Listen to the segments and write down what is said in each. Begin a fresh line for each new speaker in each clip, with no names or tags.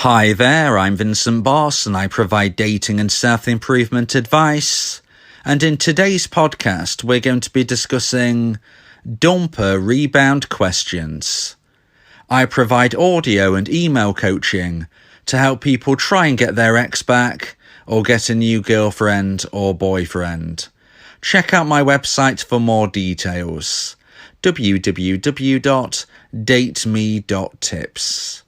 Hi there, I'm Vincent Boss and I provide dating and self-improvement advice. And in today's podcast, we're going to be discussing dumper rebound questions. I provide audio and email coaching to help people try and get their ex back or get a new girlfriend or boyfriend. Check out my website for more details. www.dateme.tips.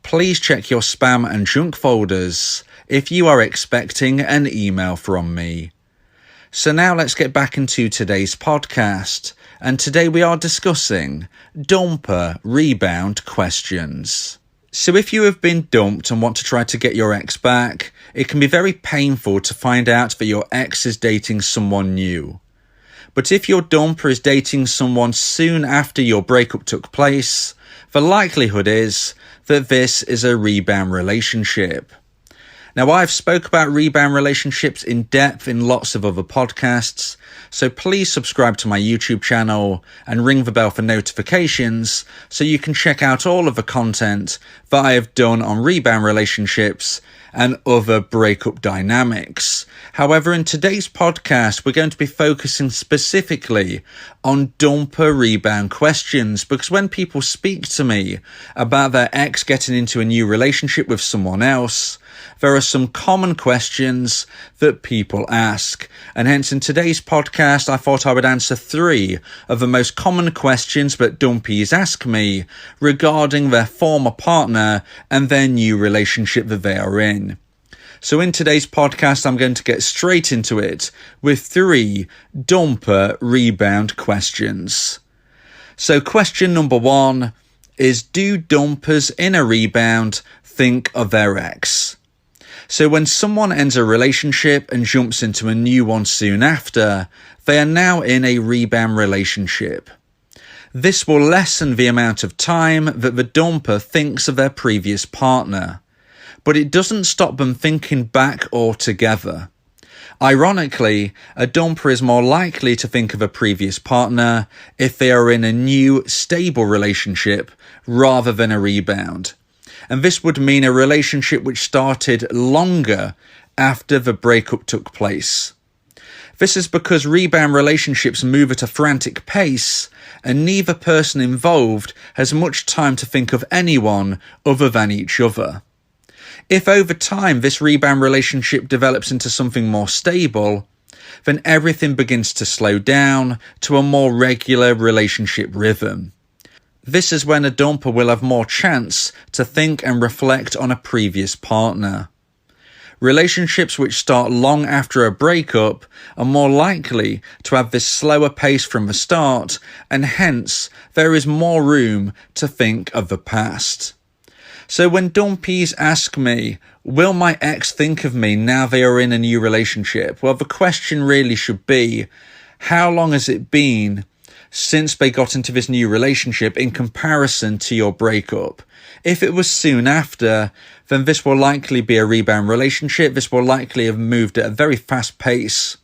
Please check your spam and junk folders if you are expecting an email from me. So now let's get back into today's podcast, and today we are discussing dumper rebound questions. So if you have been dumped and want to try to get your ex back, it can be very painful to find out that your ex is dating someone new. But if your dumper is dating someone soon after your breakup took place, the likelihood is that this is a rebound relationship. Now, I've spoke about rebound relationships in depth in lots of other podcasts, so please subscribe to my YouTube channel and ring the bell for notifications so you can check out all of the content that I have done on rebound relationships and other breakup dynamics. However, in today's podcast, we're going to be focusing specifically on dumper rebound questions, because when people speak to me about their ex getting into a new relationship with someone else, there are some common questions that people ask. And hence in today's podcast, I thought I would answer 3 of the most common questions that dumpees ask me regarding their former partner and their new relationship that they are in. So in today's podcast, I'm going to get straight into it with 3 dumper rebound questions. So question number 1 is, do dumpers in a rebound think of their ex? So when someone ends a relationship and jumps into a new one soon after, they are now in a rebound relationship. This will lessen the amount of time that the dumper thinks of their previous partner, but it doesn't stop them thinking back altogether. Ironically, a dumper is more likely to think of a previous partner if they are in a new, stable relationship rather than a rebound. And this would mean a relationship which started longer after the breakup took place. This is because rebound relationships move at a frantic pace, and neither person involved has much time to think of anyone other than each other. If over time this rebound relationship develops into something more stable, then everything begins to slow down to a more regular relationship rhythm. This is when a dumper will have more chance to think and reflect on a previous partner. Relationships which start long after a breakup are more likely to have this slower pace from the start, and hence there is more room to think of the past. So when dumpees ask me, will my ex think of me now they are in a new relationship? Well, the question really should be, how long has it been since they got into this new relationship in comparison to your breakup? If it was soon after, then this will likely be a rebound relationship. This will likely have moved at a very fast pace.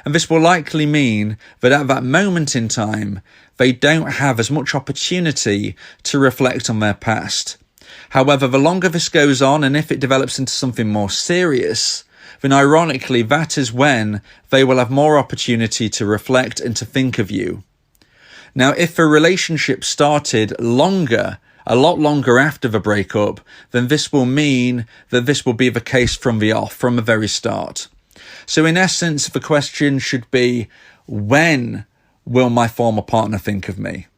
And this will likely mean that at that moment in time, they don't have as much opportunity to reflect on their past. However, the longer this goes on, and if it develops into something more serious, then ironically, that is when they will have more opportunity to reflect and to think of you. Now, if a relationship started a lot longer after the breakup, then this will mean that this will be the case from the very start. So in essence, the question should be, when will my former partner think of me?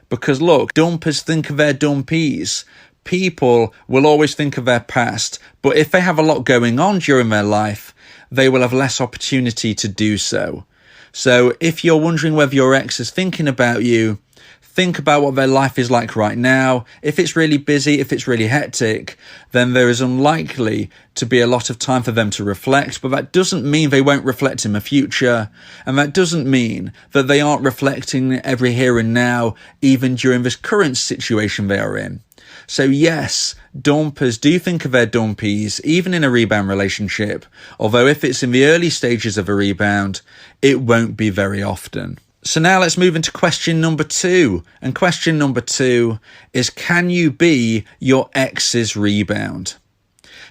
Because look, dumpers think of their dumpees. People will always think of their past, but if they have a lot going on during their life, they will have less opportunity to do so. So if you're wondering whether your ex is thinking about you, think about what their life is like right now. If it's really busy, if it's really hectic, then there is unlikely to be a lot of time for them to reflect, but that doesn't mean they won't reflect in the future. And that doesn't mean that they aren't reflecting every here and now, even during this current situation they are in. So yes, dumpers do think of their dumpees, even in a rebound relationship, although if it's in the early stages of a rebound, it won't be very often. So now let's move into question number 2. And question number 2 is, can you be your ex's rebound?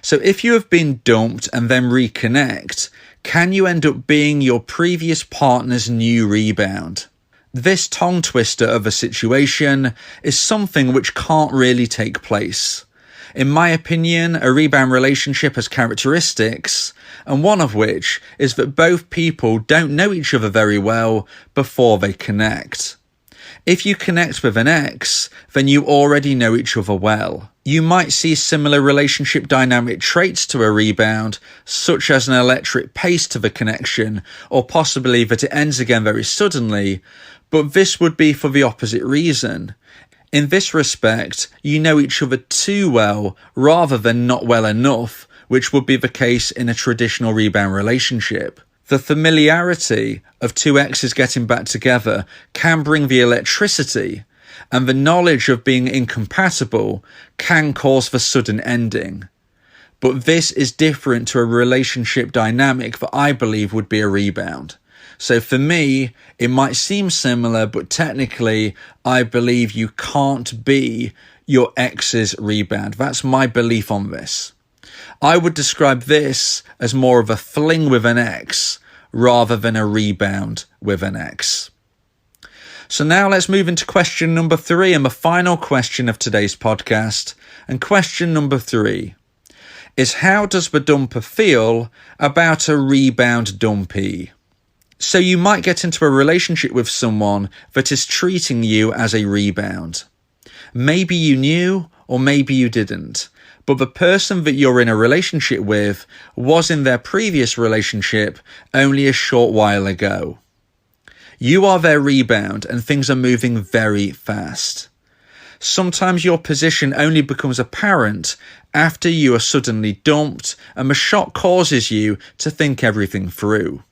So if you have been dumped and then reconnect, can you end up being your previous partner's new rebound? This tongue twister of a situation is something which can't really take place. In my opinion, a rebound relationship has characteristics, and one of which is that both people don't know each other very well before they connect. If you connect with an ex, then you already know each other well. You might see similar relationship dynamic traits to a rebound, such as an electric pace to the connection, or possibly that it ends again very suddenly, but this would be for the opposite reason. In this respect, you know each other too well rather than not well enough, which would be the case in a traditional rebound relationship. The familiarity of two exes getting back together can bring the electricity, and the knowledge of being incompatible can cause the sudden ending. But this is different to a relationship dynamic that I believe would be a rebound. So for me, it might seem similar, but technically, I believe you can't be your ex's rebound. That's my belief on this. I would describe this as more of a fling with an ex rather than a rebound with an ex. So now let's move into question number 3 and the final question of today's podcast. And question number 3 is, how does the dumper feel about a rebound dumpee? So you might get into a relationship with someone that is treating you as a rebound. Maybe you knew or maybe you didn't, but the person that you're in a relationship with was in their previous relationship only a short while ago. You are their rebound and things are moving very fast. Sometimes your position only becomes apparent after you are suddenly dumped and the shock causes you to think everything through.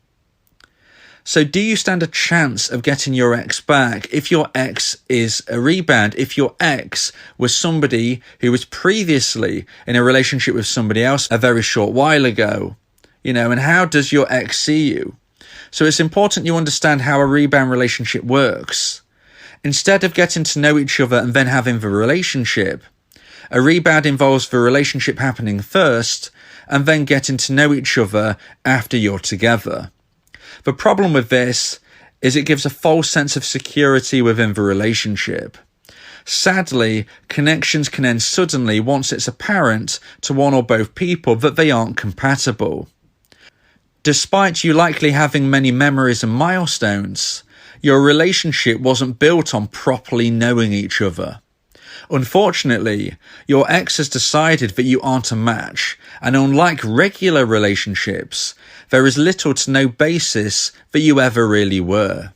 So do you stand a chance of getting your ex back if your ex is a rebound, if your ex was somebody who was previously in a relationship with somebody else a very short while ago? And how does your ex see you? So it's important you understand how a rebound relationship works. Instead of getting to know each other and then having the relationship, a rebound involves the relationship happening first and then getting to know each other after you're together. The problem with this is it gives a false sense of security within the relationship. Sadly, connections can end suddenly once it's apparent to one or both people that they aren't compatible. Despite you likely having many memories and milestones, your relationship wasn't built on properly knowing each other. Unfortunately, your ex has decided that you aren't a match, and unlike regular relationships, there is little to no basis that you ever really were.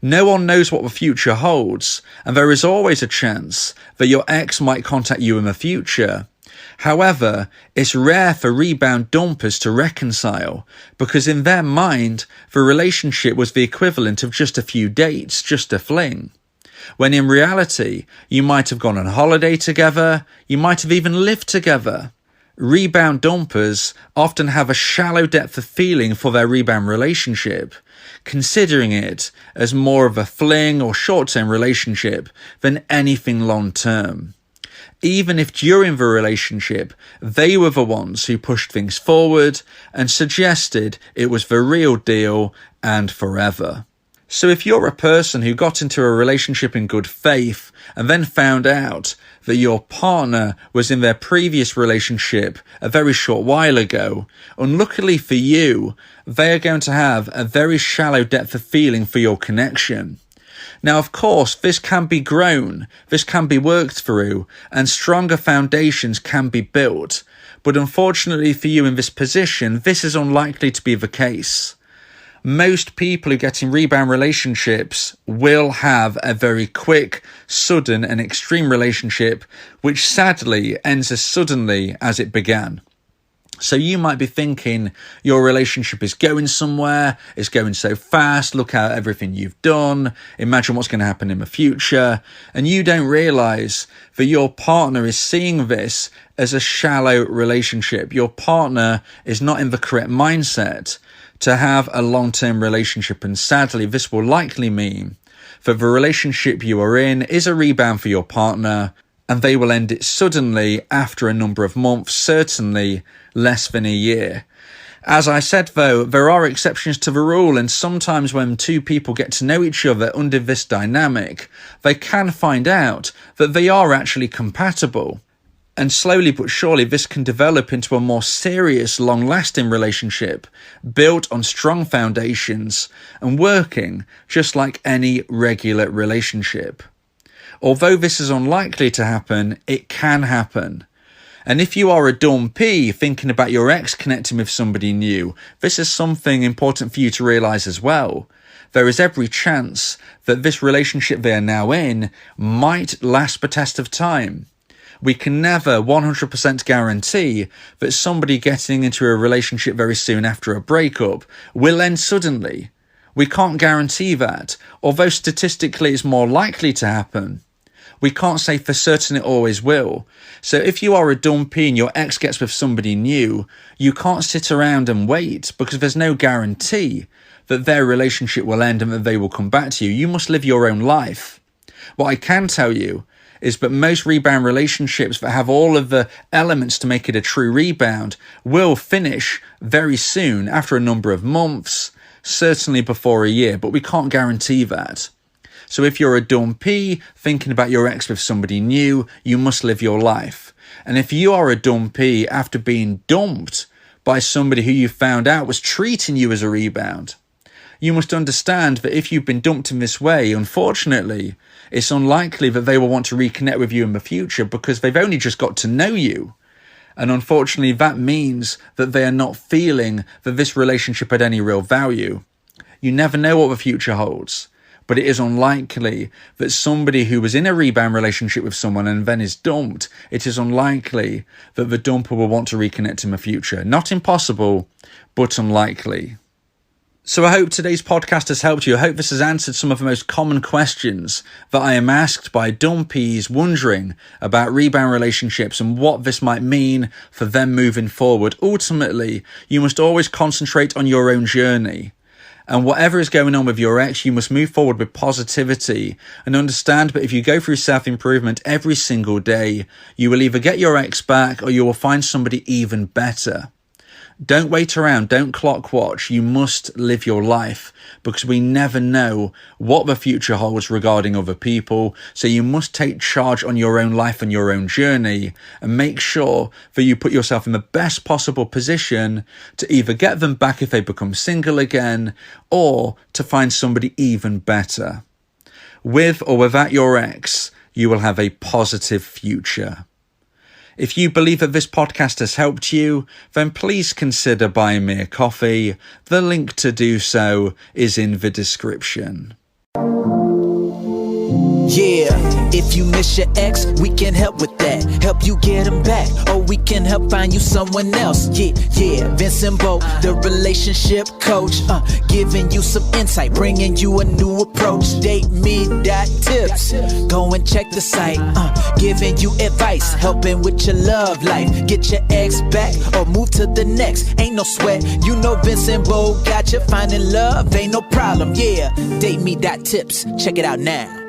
No one knows what the future holds, and there is always a chance that your ex might contact you in the future. However, it's rare for rebound dumpers to reconcile, because in their mind, the relationship was the equivalent of just a few dates, just a fling. When in reality, you might have gone on holiday together, you might have even lived together. Rebound dumpers often have a shallow depth of feeling for their rebound relationship, considering it as more of a fling or short-term relationship than anything long-term. Even if during the relationship, they were the ones who pushed things forward and suggested it was the real deal and forever. So if you're a person who got into a relationship in good faith and then found out that your partner was in their previous relationship a very short while ago, unluckily for you, they are going to have a very shallow depth of feeling for your connection. Now, of course, this can be grown, this can be worked through, and stronger foundations can be built. But unfortunately for you in this position, this is unlikely to be the case. Most people who get in rebound relationships will have a very quick, sudden and extreme relationship, which sadly ends as suddenly as it began. So you might be thinking your relationship is going somewhere, it's going so fast, look at everything you've done, imagine what's going to happen in the future, and you don't realise that your partner is seeing this as a shallow relationship. Your partner is not in the correct mindset to have a long-term relationship, and sadly this will likely mean that the relationship you are in is a rebound for your partner, and they will end it suddenly after a number of months, certainly less than a year. As I said though, there are exceptions to the rule, and sometimes when two people get to know each other under this dynamic, they can find out that they are actually compatible. And slowly but surely this can develop into a more serious, long-lasting relationship, built on strong foundations and working just like any regular relationship. Although this is unlikely to happen, it can happen. And if you are a dumpee thinking about your ex connecting with somebody new, this is something important for you to realise as well. There is every chance that this relationship they are now in might last the test of time. We can never 100% guarantee that somebody getting into a relationship very soon after a breakup will end suddenly. We can't guarantee that, although statistically it's more likely to happen. We can't say for certain it always will. So if you are a dumpee and your ex gets with somebody new, you can't sit around and wait because there's no guarantee that their relationship will end and that they will come back to you. You must live your own life. What I can tell you is that most rebound relationships that have all of the elements to make it a true rebound will finish very soon, after a number of months, certainly before a year, but we can't guarantee that. So if you're a dumpee thinking about your ex with somebody new, you must live your life. And if you are a dumpee after being dumped by somebody who you found out was treating you as a rebound, you must understand that if you've been dumped in this way, unfortunately, it's unlikely that they will want to reconnect with you in the future because they've only just got to know you. And unfortunately, that means that they are not feeling that this relationship had any real value. You never know what the future holds, but it is unlikely that somebody who was in a rebound relationship with someone and then is dumped, it is unlikely that the dumper will want to reconnect in the future. Not impossible, but unlikely. So I hope today's podcast has helped you. I hope this has answered some of the most common questions that I am asked by dumpees wondering about rebound relationships and what this might mean for them moving forward. Ultimately, you must always concentrate on your own journey. And whatever is going on with your ex, you must move forward with positivity and understand that if you go through self-improvement every single day, you will either get your ex back or you will find somebody even better. Don't wait around, don't clock watch. You must live your life because we never know what the future holds regarding other people. So you must take charge on your own life and your own journey and make sure that you put yourself in the best possible position to either get them back if they become single again or to find somebody even better. With or without your ex, you will have a positive future. If you believe that this podcast has helped you, then please consider buying me a coffee. The link to do so is in the description.
Yeah, if you miss your ex, we can help with that. Help you get him back, or we can help find you someone else. Yeah, Vincent Bo, the relationship coach, giving you some insight, bringing you a new approach. DateMe.tips, go and check the site, giving you advice, helping with your love life. Get your ex back, or move to the next. Ain't no sweat, you know Vincent Bo got you. Finding love ain't no problem. Yeah, DateMe.tips, check it out now.